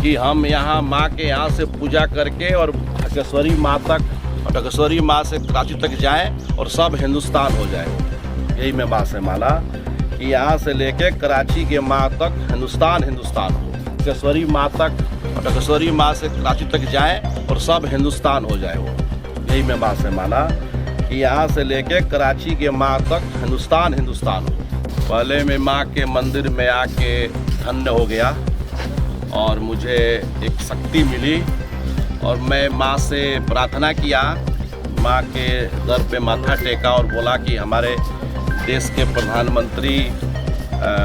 कि हम यहाँ माँ के यहाँ से पूजा करके और ढकेश्वरी माँ तक और ढकेश्वरी माँ से कराची तक जाएं और सब हिंदुस्तान हो जाए। यही मैं बात है माला कि यहाँ से लेके कराची के माँ तक हिंदुस्तान हो। ढकेश्वरी माँ तक और ढकेश्वरी माँ से कराची तक जाएं और सब हिंदुस्तान हो जाए। यही मैं बात है माला कि यहाँ से लेके कराची के माँ तक हिंदुस्तान हो। पहले मैं माँ के मंदिर में आके धन्य हो गया और मुझे एक शक्ति मिली और मैं माँ से प्रार्थना किया, माँ के दर पे माथा टेका और बोला कि हमारे देश के प्रधानमंत्री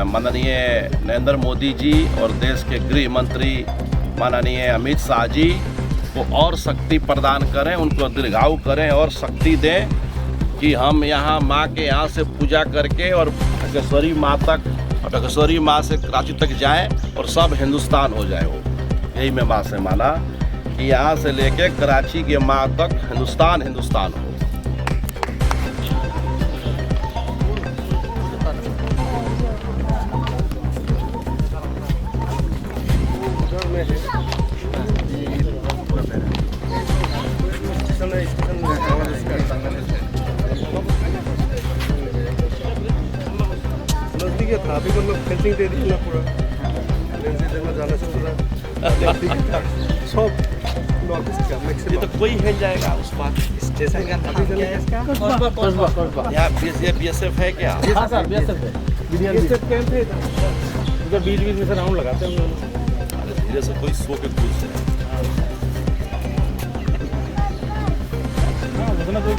माननीय नरेंद्र मोदी जी और देश के गृह मंत्री माननीय अमित शाह जी को और शक्ति प्रदान करें, उनको दीर्घायु करें और शक्ति दें कि हम यहाँ माँ के यहाँ से पूजा करके और ढकेश्वरी माँ तक और ढकेश्वरी माँ से कराची तक जाएं और सब हिंदुस्तान हो जाए। यही मैं बात है माला कि यहाँ से लेके कराची के माँ तक हिंदुस्तान हो। था अभी मतलब फेंसिंग दे दी ना पूरा जगह जाने से पूरा सब नॉर्थ का मैक्सिमम। ये तो कोई हिल जाएगा उस पार स्टेशन का नाम क्या है इसका? यहाँ BSF है क्या? हाँ सर BSF है। BSF कैंप है उधर बीच में से राउंड लगाते हैं हम लोग। अरे धीरे से कोई सो के कूद से हाँ उसने कोई